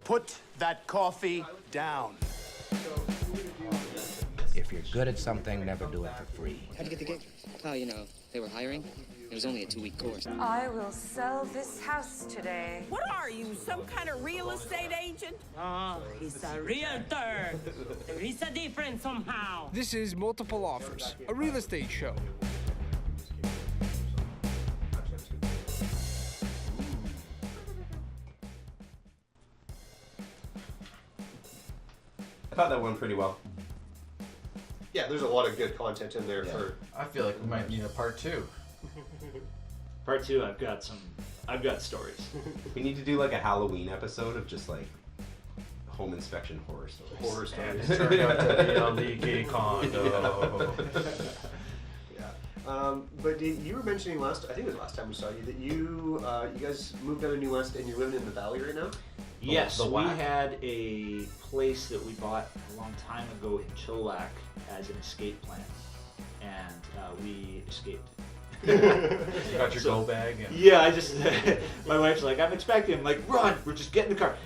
Put that coffee down. If you're good at something, never do it for free. How'd you get the gig? Oh, they were hiring. It was only a 2-week course. I will sell this house today. What are you, some kind of real estate agent? Oh, he's a realtor. There is a difference somehow. This is Multiple Offers, a real estate show. I thought that went pretty well. Yeah, there's a lot of good content in there for. I feel like we might need a part 2. Part 2, I've got stories. We need to do like a Halloween episode of just like home inspection horror stories. Horror stories. It turned out to be a leaky condo. But you were mentioning I think it was last time we saw you, that you guys moved out of New West and you're living in the Valley right now? Yes, we had a place that we bought a long time ago in Chilliwack as an escape plan, and we escaped. You got your go bag? And... Yeah, I just, my wife's like, I'm expecting. I'm like, run, we're just getting in the car.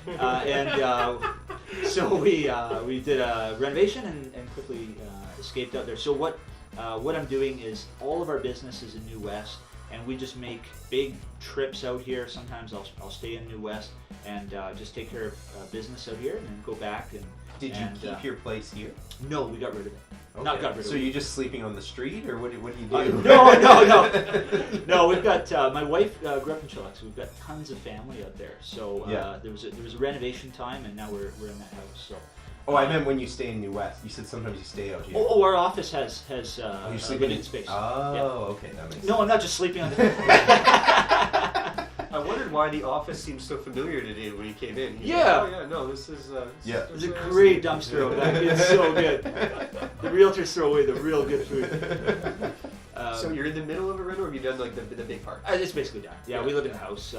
So we did a renovation and quickly escaped out there. So what I'm doing is all of our business is in New West, and we just make big trips out here. Sometimes I'll stay in New West and just take care of business out here and then go back. Did you keep your place here? No, we got rid of it. Okay. Not got rid of it. So you're just sleeping on the street, or what do you do? No. No, we've got, my wife grew up in Chilliwack, so we've got tons of family out there. So there was a renovation time, and now we're in that house. So. Oh, I meant when you stay in New West. You said sometimes you stay out here. Oh, our office has you're sleeping living space. Oh, yeah. Okay, that makes sense. No, I'm not just sleeping on the I wondered why the office seemed so familiar to Dave when he came in. He's Yeah. like, oh yeah, no, this is. It's a great dumpster over there. It's so good. The realtors throw away the real good food. So you're in the middle of a rental, or have you done like the big part? It's basically done. Yeah, we live in a house,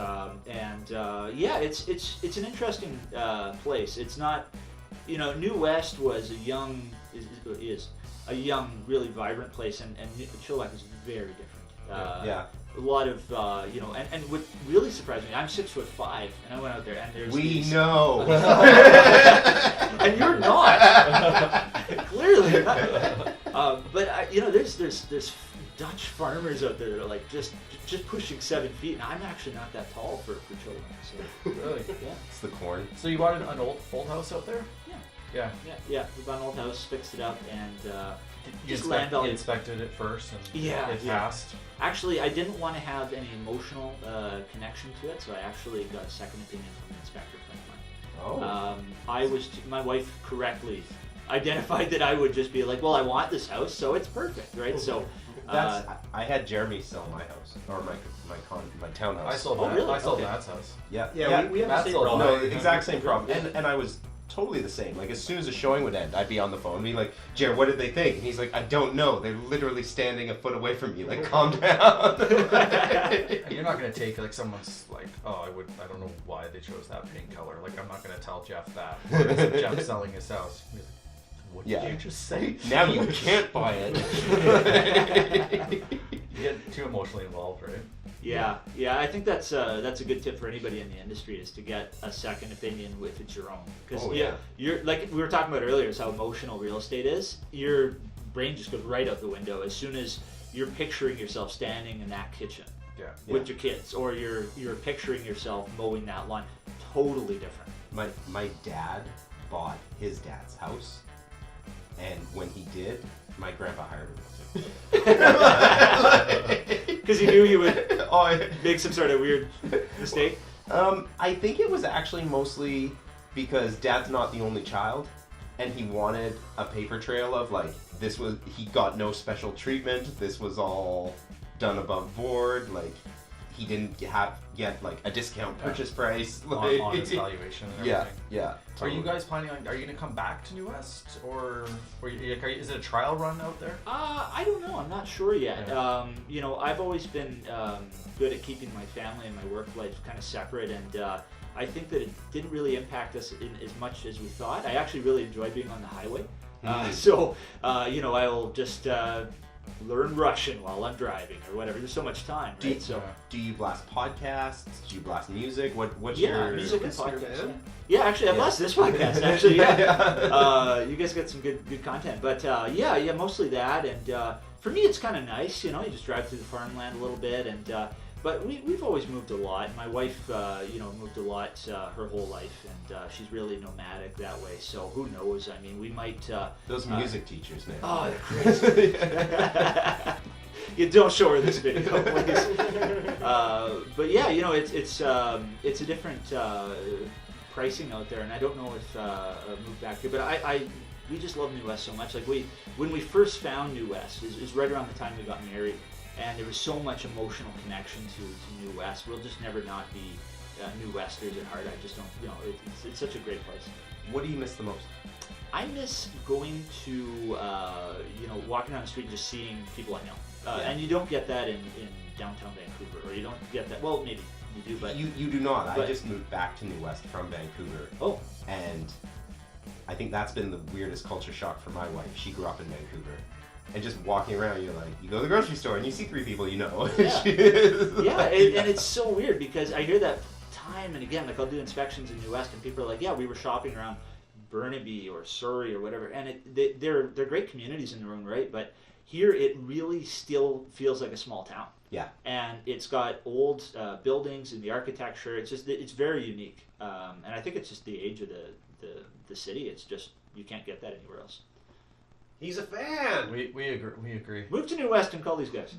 it's an interesting place. It's not, New West was is a young, really vibrant place, and Chilliwack is very different. A lot of, and what really surprised me, I'm 6'5", and I went out there, and there's know. And you're not. Clearly not. But there's Dutch farmers out there that are like just pushing 7 feet, and I'm actually not that tall for Chilliwack. So Really? yeah. It's the corn. So you bought an old house out there? Yeah. We bought an old house, fixed it up, and you just land value. Inspected it first, and it yeah. passed. Actually, I didn't want to have any emotional connection to it, so I actually got a second opinion from the inspector friend of mine. My wife correctly identified that I would just be like, well, I want this house, so it's perfect, right? So I had Jeremy sell my house, or my townhouse. I sold that. Really? I sold Okay. Matt's house. Yeah, we have the same sold problem. No, exact same problem. And I was totally the same. Like, as soon as the showing would end, I'd be on the phone, be like, Jared, what did they think? And he's like, I don't know. They're literally standing a foot away from me. Like, calm down. You're not gonna take like someone's like, I don't know why they chose that paint color. Like, I'm not gonna tell Geoff that. Whereas Geoff selling his house. He's like, what did you just say? Now you can't buy it. You get too emotionally involved, right? Yeah. I think that's a good tip for anybody in the industry, is to get a second opinion if it's your own. Because you're like we were talking about earlier, is how emotional real estate is. Your brain just goes right out the window as soon as you're picturing yourself standing in that kitchen with your kids, or you're picturing yourself mowing that lawn. Totally different. My dad bought his dad's house, and when he did, my grandpa hired him. Because he knew you would make some sort of weird mistake? I think it was actually mostly because Dad's not the only child, and he wanted a paper trail of like, he got no special treatment, this was all done above board, like he didn't get like a discount purchase price On its valuation and everything. Yeah. Are you guys planning on? Are you gonna come back to New West, or is it a trial run out there? I don't know. I'm not sure yet. Yeah. I've always been good at keeping my family and my work life kind of separate, and I think that it didn't really impact us as much as we thought. I actually really enjoy being on the highway, so I'll just learn Russian while I'm driving or whatever. There's so much time, right? Do you blast podcasts? Do you blast music? What's Yeah, your music and What's your podcasts. band? Yeah, actually, I blast this podcast. Actually, yeah. You guys got some good content, but yeah, mostly that. And for me, it's kind of nice. You just drive through the farmland a little bit, and but we've always moved a lot. My wife, moved a lot her whole life, and she's really nomadic that way. So who knows? I mean, we might. Those music teachers now. Oh, they're crazy. You don't show her this video, please. But yeah, it's a different pricing out there, and I don't know if move back here, but we just love New West so much. Like when we first found New West is right around the time we got married, and there was so much emotional connection to New West. We'll just never not be New Westers at heart. I just don't. It's such a great place. What do you miss the most? I miss going to walking down the street and just seeing people I know. And you don't get that in downtown Vancouver, or you don't get that. Well, maybe you do, but you do not. I just moved back to New West from Vancouver. Oh, and I think that's been the weirdest culture shock for my wife. She grew up in Vancouver, and just walking around, you're like, you go to the grocery store and you see 3 people you know. Yeah, and it's so weird because I hear that time and again. Like I'll do inspections in New West, and people are like, "Yeah, we were shopping around Burnaby or Surrey or whatever," and they're great communities in their own right, but here it really still feels like a small town. Yeah. And it's got old buildings and the architecture. It's very unique, and I think it's just the age of the city. It's just you can't get that anywhere else. He's a fan. We agree. Move to New West and call these guys.